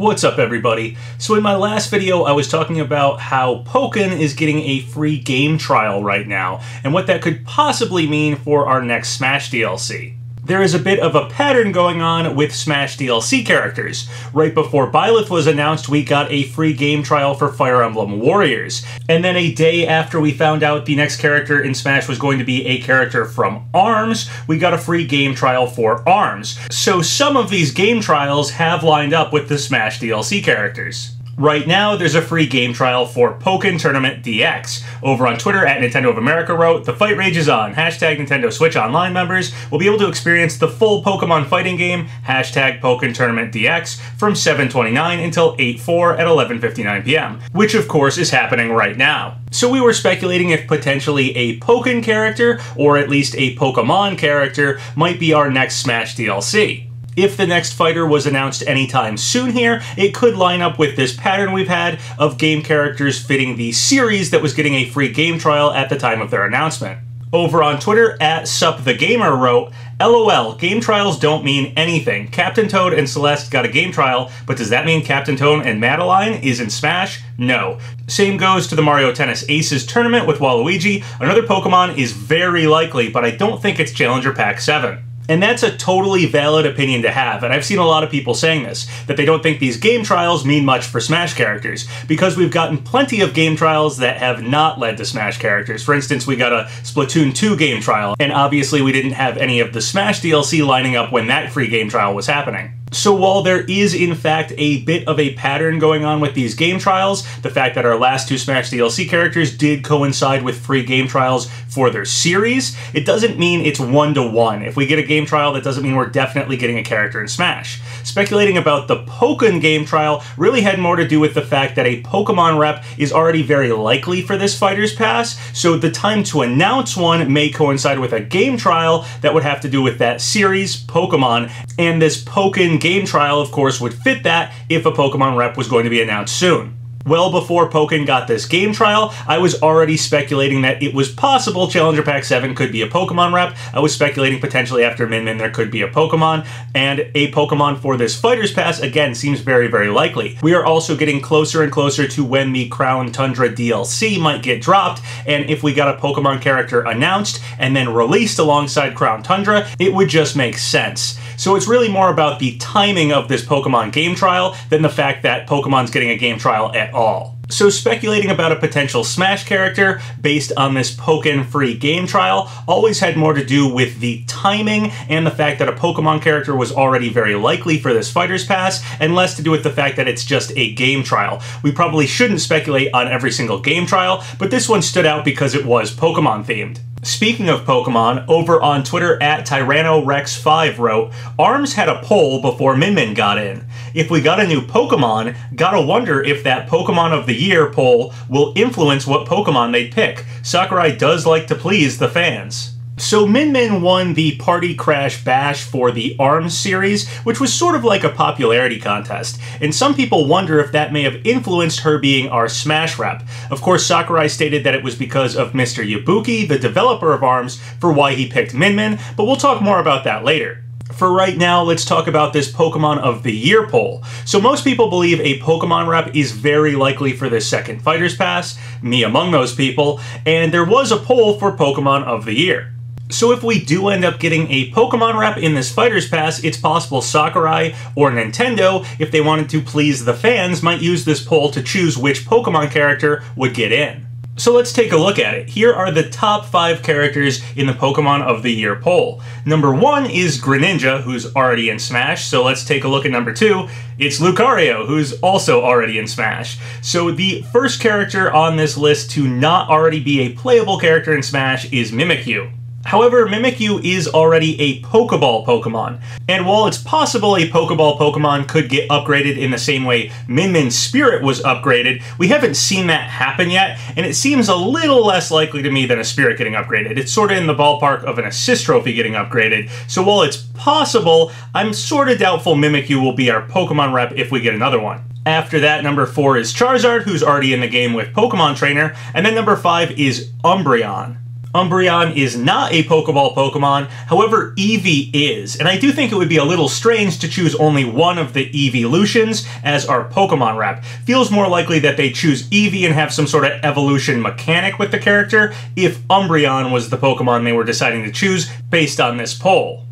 What's up, everybody? So in my last video I was talking about how Pokken is getting a free game trial right now and what that could possibly mean for our next Smash DLC. There is a bit of a pattern going on with Smash DLC characters. Right before Byleth was announced, we got a free game trial for Fire Emblem Warriors. And then a day after we found out the next character in Smash was going to be a character from ARMS, we got a free game trial for ARMS. So some of these game trials have lined up with the Smash DLC characters. Right now, there's a free game trial for Pokken Tournament DX. Over on Twitter, at Nintendo of America wrote, "The fight rages on. Hashtag Nintendo Switch Online members will be able to experience the full Pokemon fighting game, hashtag Pokken Tournament DX, from 7/29 until 8/4 at 11:59 p.m., which of course is happening right now. So we were speculating if potentially a Pokken character, or at least a Pokemon character, might be our next Smash DLC. If the next fighter was announced anytime soon here, it could line up with this pattern we've had of game characters fitting the series that was getting a free game trial at the time of their announcement. Over on Twitter, at SupTheGamer wrote, "LOL, game trials don't mean anything. Captain Toad and Celeste got a game trial, but does that mean Captain Toad and Madeline is in Smash? No. Same goes to the Mario Tennis Aces tournament with Waluigi. Another Pokemon is very likely, but I don't think it's Challenger Pack 7. And that's a totally valid opinion to have, and I've seen a lot of people saying this, that they don't think these game trials mean much for Smash characters, because we've gotten plenty of game trials that have not led to Smash characters. For instance, we got a Splatoon 2 game trial, and obviously we didn't have any of the Smash DLC lining up when that free game trial was happening. So while there is in fact a bit of a pattern going on with these game trials, the fact that our last two Smash DLC characters did coincide with free game trials for their series, it doesn't mean it's one-to-one. If we get a game trial, that doesn't mean we're definitely getting a character in Smash. Speculating about the Pokken game trial really had more to do with the fact that a Pokemon rep is already very likely for this Fighter's Pass, so the time to announce one may coincide with a game trial that would have to do with that series, Pokemon, and this Pokken game trial, of course, would fit that if a Pokemon rep was going to be announced soon. Well before Pokken got this game trial, I was already speculating that it was possible Challenger Pack 7 could be a Pokemon rep. I was speculating potentially after Min Min there could be a Pokemon, and a Pokemon for this Fighter's Pass, again, seems very, very likely. We are also getting closer and closer to when the Crown Tundra DLC might get dropped, and if we got a Pokemon character announced and then released alongside Crown Tundra, it would just make sense. So it's really more about the timing of this Pokemon game trial than the fact that Pokemon's getting a game trial at all. So speculating about a potential Smash character based on this Pokken free game trial always had more to do with the timing and the fact that a Pokemon character was already very likely for this Fighter's Pass, and less to do with the fact that it's just a game trial. We probably shouldn't speculate on every single game trial, but this one stood out because it was Pokemon themed. Speaking of Pokemon, over on Twitter at TyrannoRex5 wrote, "ARMS had a poll before Min Min got in. If we got a new Pokemon, gotta wonder if that Pokemon of the Year poll will influence what Pokemon they'd pick. Sakurai does like to please the fans." So Min Min won the Party Crash Bash for the ARMS series, which was sort of like a popularity contest, and some people wonder if that may have influenced her being our Smash rep. Of course, Sakurai stated that it was because of Mr. Yabuki, the developer of ARMS, for why he picked Min Min, but we'll talk more about that later. For right now, let's talk about this Pokemon of the Year poll. So most people believe a Pokemon rep is very likely for this second Fighter's Pass, me among those people, and there was a poll for Pokemon of the Year. So if we do end up getting a Pokemon rep in this Fighter's Pass, it's possible Sakurai or Nintendo, if they wanted to please the fans, might use this poll to choose which Pokemon character would get in. So let's take a look at it. Here are the top 5 characters in the Pokemon of the Year poll. Number 1 is Greninja, who's already in Smash, so let's take a look at number 2. It's Lucario, who's also already in Smash. So the first character on this list to not already be a playable character in Smash is Mimikyu. However, Mimikyu is already a Pokeball Pokemon, and while it's possible a Pokeball Pokemon could get upgraded in the same way Min Min's Spirit was upgraded, we haven't seen that happen yet, and it seems a little less likely to me than a Spirit getting upgraded. It's sort of in the ballpark of an Assist Trophy getting upgraded, so while it's possible, I'm sort of doubtful Mimikyu will be our Pokemon rep if we get another one. After that, number 4 is Charizard, who's already in the game with Pokemon Trainer, and then number 5 is Umbreon. Umbreon is not a Pokeball Pokemon, however Eevee is, and I do think it would be a little strange to choose only one of the Eeveelutions as our Pokemon rep. Feels more likely that they choose Eevee and have some sort of evolution mechanic with the character if Umbreon was the Pokemon they were deciding to choose based on this poll.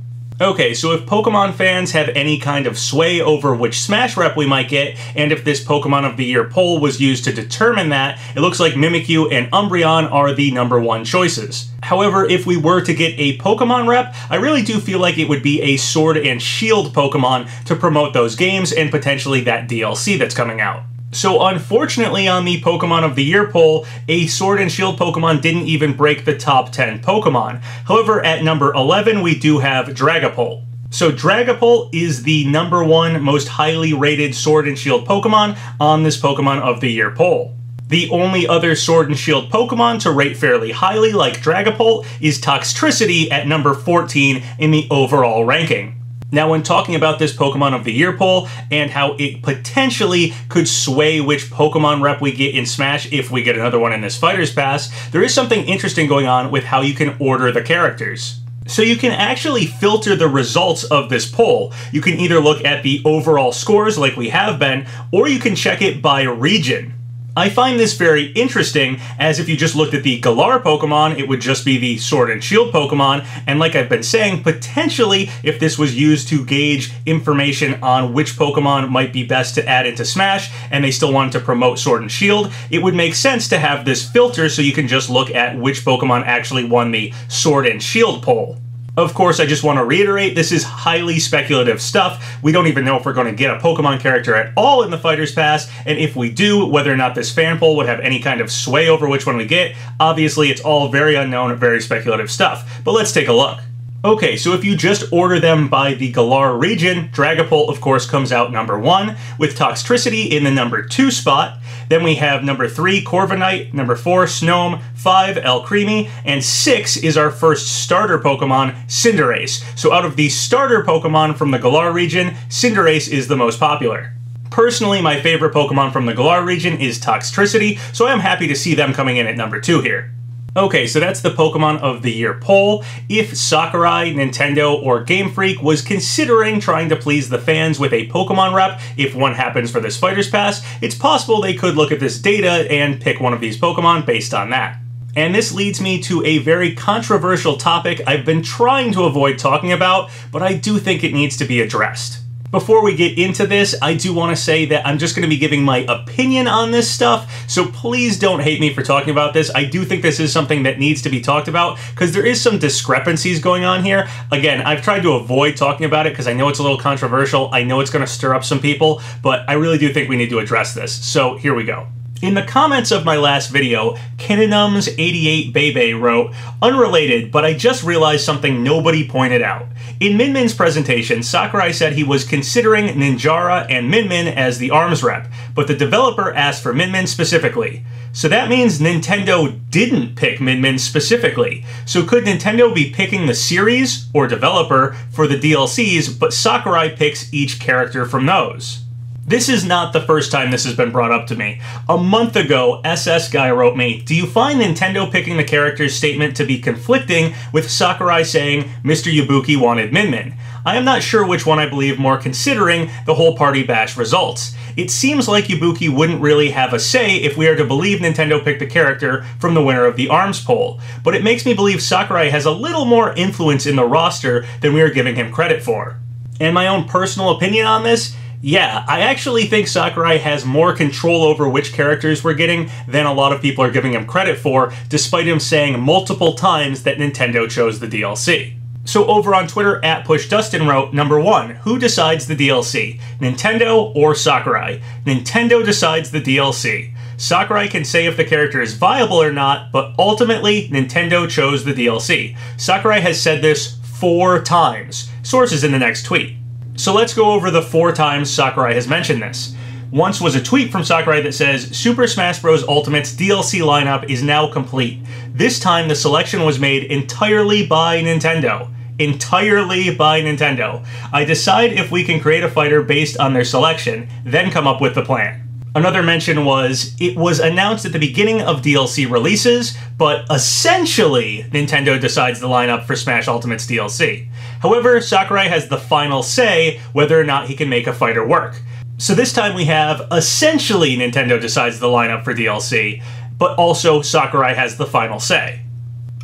Okay, so if Pokemon fans have any kind of sway over which Smash rep we might get, and if this Pokemon of the Year poll was used to determine that, it looks like Mimikyu and Umbreon are the #1 choices. However, if we were to get a Pokemon rep, I really do feel like it would be a Sword and Shield Pokemon to promote those games and potentially that DLC that's coming out. So unfortunately on the Pokemon of the Year poll, a Sword and Shield Pokemon didn't even break the top 10 Pokemon. However, at number 11 we do have Dragapult. So Dragapult is the #1 most highly rated Sword and Shield Pokemon on this Pokemon of the Year poll. The only other Sword and Shield Pokemon to rate fairly highly like Dragapult is Toxtricity at number 14 in the overall ranking. Now, when talking about this Pokemon of the Year poll and how it potentially could sway which Pokemon rep we get in Smash if we get another one in this Fighter's Pass, there is something interesting going on with how you can order the characters. So you can actually filter the results of this poll. You can either look at the overall scores like we have been, or you can check it by region. I find this very interesting, as if you just looked at the Galar Pokemon, it would just be the Sword and Shield Pokemon, and like I've been saying, potentially, if this was used to gauge information on which Pokemon might be best to add into Smash, and they still wanted to promote Sword and Shield, it would make sense to have this filter so you can just look at which Pokemon actually won the Sword and Shield poll. Of course, I just want to reiterate, this is highly speculative stuff. We don't even know if we're going to get a Pokemon character at all in the Fighter's Pass, and if we do, whether or not this fan poll would have any kind of sway over which one we get. Obviously, it's all very unknown, very speculative stuff. But let's take a look. Okay, so if you just order them by the Galar region, Dragapult, of course, comes out #1, with Toxtricity in the #2 spot. Then we have #3, Corviknight, #4, Snom, 5, Alcremie, and 6 is our first starter Pokemon, Cinderace. So out of the starter Pokemon from the Galar region, Cinderace is the most popular. Personally, my favorite Pokemon from the Galar region is Toxtricity, so I am happy to see them coming in at #2 here. Okay, so that's the Pokemon of the Year poll. If Sakurai, Nintendo, or Game Freak was considering trying to please the fans with a Pokemon rep, if one happens for this Fighter's Pass, it's possible they could look at this data and pick one of these Pokemon based on that. And this leads me to a very controversial topic I've been trying to avoid talking about, but I do think it needs to be addressed. Before we get into this, I do want to say that I'm just going to be giving my opinion on this stuff, so please don't hate me for talking about this. I do think this is something that needs to be talked about, because there is some discrepancies going on here. Again, I've tried to avoid talking about it because I know it's a little controversial, I know it's going to stir up some people, but I really do think we need to address this. So here we go. In the comments of my last video, Kinenums88Bebe wrote, "Unrelated, but I just realized something nobody pointed out. In Min Min's presentation, Sakurai said he was considering Ninjara and Min Min as the ARMS rep, but the developer asked for Min Min specifically. So that means Nintendo didn't pick Min Min specifically. So could Nintendo be picking the series, or developer, for the DLCs, but Sakurai picks each character from those?" This is not the first time this has been brought up to me. A month ago, SS Guy wrote me, "Do you find Nintendo picking the character's statement to be conflicting with Sakurai saying Mr. Yabuki wanted Min Min? I am not sure which one I believe more considering the whole Party Bash results. It seems like Yabuki wouldn't really have a say if we are to believe Nintendo picked the character from the winner of the ARMS poll, but it makes me believe Sakurai has a little more influence in the roster than we are giving him credit for." And my own personal opinion on this? Yeah, I actually think Sakurai has more control over which characters we're getting than a lot of people are giving him credit for, despite him saying multiple times that Nintendo chose the DLC. So over on Twitter, @PushDustin wrote, #1, who decides the DLC? Nintendo or Sakurai? Nintendo decides the DLC. Sakurai can say if the character is viable or not, but ultimately, Nintendo chose the DLC. Sakurai has said this 4 times. Source is in the next tweet. So let's go over the 4 times Sakurai has mentioned this. Once was a tweet from Sakurai that says, "Super Smash Bros. Ultimate's DLC lineup is now complete. This time the selection was made entirely by Nintendo. Entirely by Nintendo. I decide if we can create a fighter based on their selection, then come up with the plan." Another mention was, it was announced at the beginning of DLC releases, but essentially, Nintendo decides the lineup for Smash Ultimate's DLC. However, Sakurai has the final say whether or not he can make a fighter work. So this time we have, essentially, Nintendo decides the lineup for DLC, but also Sakurai has the final say.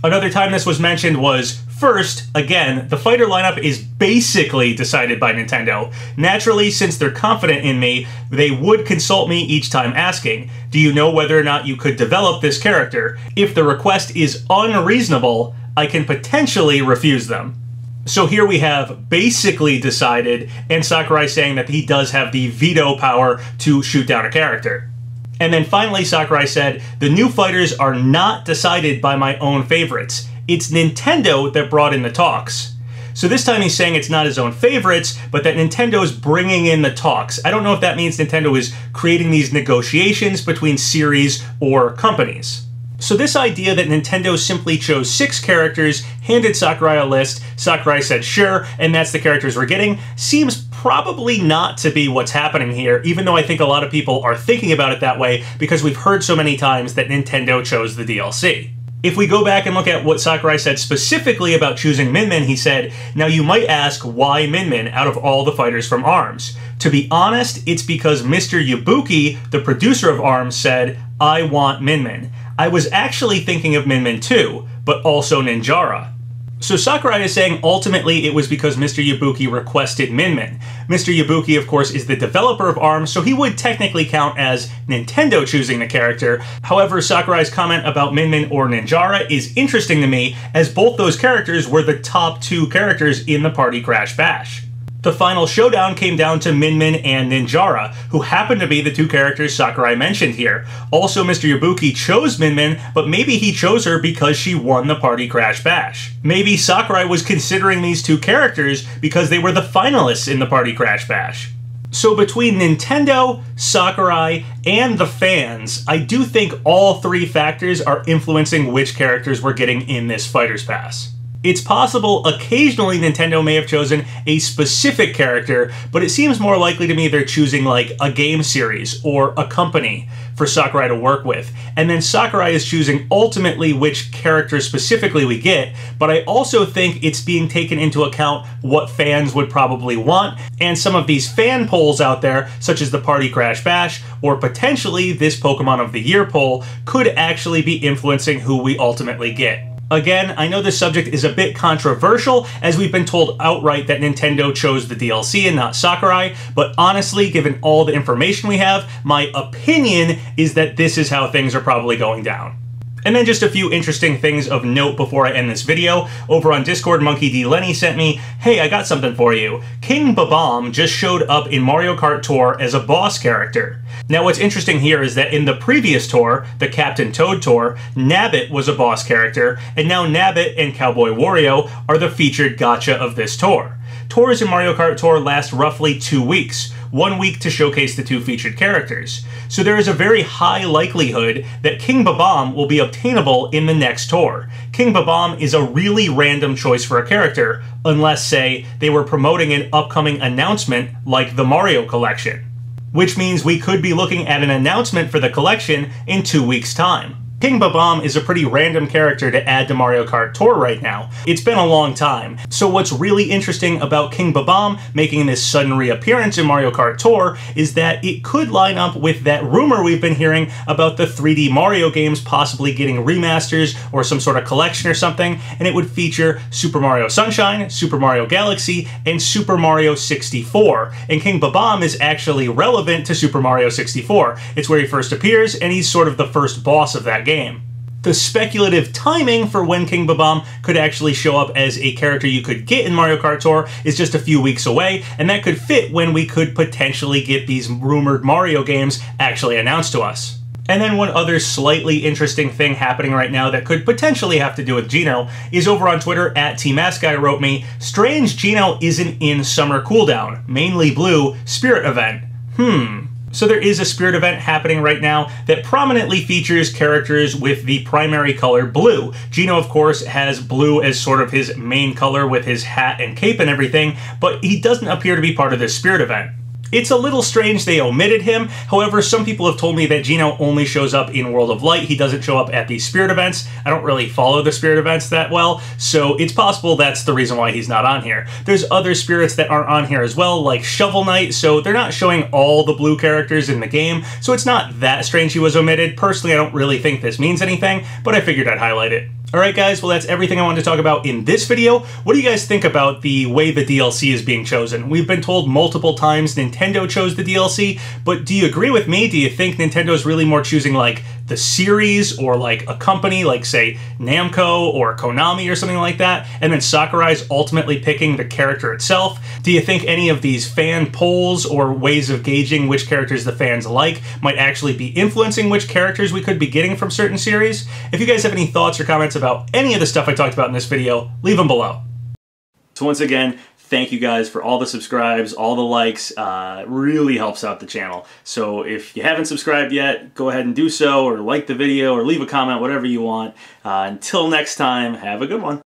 Another time this was mentioned was, first, again, the fighter lineup is basically decided by Nintendo. Naturally, since they're confident in me, they would consult me each time asking, do you know whether or not you could develop this character? If the request is unreasonable, I can potentially refuse them. So here we have basically decided, and Sakurai saying that he does have the veto power to shoot down a character. And then finally, Sakurai said, the new fighters are not decided by my own favorites. It's Nintendo that brought in the talks. So this time he's saying it's not his own favorites, but that Nintendo's bringing in the talks. I don't know if that means Nintendo is creating these negotiations between series or companies. So this idea that Nintendo simply chose 6 characters, handed Sakurai a list, Sakurai said sure, and that's the characters we're getting, seems probably not to be what's happening here, even though I think a lot of people are thinking about it that way because we've heard so many times that Nintendo chose the DLC. If we go back and look at what Sakurai said specifically about choosing Min Min, he said, now you might ask why Min Min out of all the fighters from ARMS. To be honest, it's because Mr. Yabuki, the producer of ARMS, said, I want Min Min. I was actually thinking of Min Min too, but also Ninjara. So Sakurai is saying ultimately it was because Mr. Yabuki requested Min Min. Mr. Yabuki, of course, is the developer of ARMS, so he would technically count as Nintendo choosing the character. However, Sakurai's comment about Min Min or Ninjara is interesting to me, as both those characters were the top 2 characters in the Party Crash Bash. The final showdown came down to Min Min and Ninjara, who happened to be the 2 characters Sakurai mentioned here. Also, Mr. Yabuki chose Min Min, but maybe he chose her because she won the Party Crash Bash. Maybe Sakurai was considering these 2 characters because they were the finalists in the Party Crash Bash. So between Nintendo, Sakurai, and the fans, I do think all 3 factors are influencing which characters we're getting in this Fighter's Pass. It's possible occasionally Nintendo may have chosen a specific character, but it seems more likely to me they're choosing like a game series or a company for Sakurai to work with. And then Sakurai is choosing ultimately which character specifically we get, but I also think it's being taken into account what fans would probably want, and some of these fan polls out there, such as the Party Crash Bash, or potentially this Pokemon of the Year poll, could actually be influencing who we ultimately get. Again, I know this subject is a bit controversial, as we've been told outright that Nintendo chose the DLC and not Sakurai, but honestly, given all the information we have, my opinion is that this is how things are probably going down. And then just a few interesting things of note before I end this video. Over on Discord, Monkey D. Lenny sent me, hey, I got something for you. King Babam just showed up in Mario Kart Tour as a boss character. Now what's interesting here is that in the previous tour, the Captain Toad Tour, Nabbit was a boss character, and now Nabbit and Cowboy Wario are the featured gacha of this tour. Tours in Mario Kart Tour last roughly 2 weeks. 1 week to showcase the 2 featured characters. So there is a very high likelihood that King Babam will be obtainable in the next tour. King Babam is a really random choice for a character, unless, say, they were promoting an upcoming announcement like the Mario Collection. Which means we could be looking at an announcement for the collection in 2 weeks' time. King Babam is a pretty random character to add to Mario Kart Tour right now. It's been a long time. So what's really interesting about King Babam making this sudden reappearance in Mario Kart Tour is that it could line up with that rumor we've been hearing about the 3D Mario games possibly getting remasters or some sort of collection or something, and it would feature Super Mario Sunshine, Super Mario Galaxy, and Super Mario 64. And King Babam is actually relevant to Super Mario 64. It's where he first appears, and he's sort of the first boss of that game. The speculative timing for when King Babam could actually show up as a character you could get in Mario Kart Tour is just a few weeks away, and that could fit when we could potentially get these rumored Mario games actually announced to us. And then one other slightly interesting thing happening right now that could potentially have to do with Geno is over on Twitter, @TMaskGuy wrote me, strange Geno isn't in Summer Cooldown, mainly blue, Spirit event. So there is a Spirit event happening right now that prominently features characters with the primary color blue. Geno, of course, has blue as sort of his main color with his hat and cape and everything, but he doesn't appear to be part of this Spirit event. It's a little strange they omitted him. However, some people have told me that Geno only shows up in World of Light. He doesn't show up at the Spirit events. I don't really follow the Spirit events that well, so it's possible that's the reason why he's not on here. There's other spirits that aren't on here as well, like Shovel Knight, so they're not showing all the blue characters in the game, so it's not that strange he was omitted. Personally, I don't really think this means anything, but I figured I'd highlight it. Alright guys, well that's everything I wanted to talk about in this video. What do you guys think about the way the DLC is being chosen? We've been told multiple times Nintendo chose the DLC, but do you agree with me? Do you think Nintendo's really more choosing like the series or like a company like say Namco or Konami or something like that, and then Sakurai's ultimately picking the character itself? Do you think any of these fan polls or ways of gauging which characters the fans like might actually be influencing which characters we could be getting from certain series? If you guys have any thoughts or comments about any of the stuff I talked about in this video, leave them below. So once again, thank you guys for all the subscribes, all the likes. Really helps out the channel. So if you haven't subscribed yet, go ahead and do so, or like the video, or leave a comment, whatever you want. Until next time, have a good one.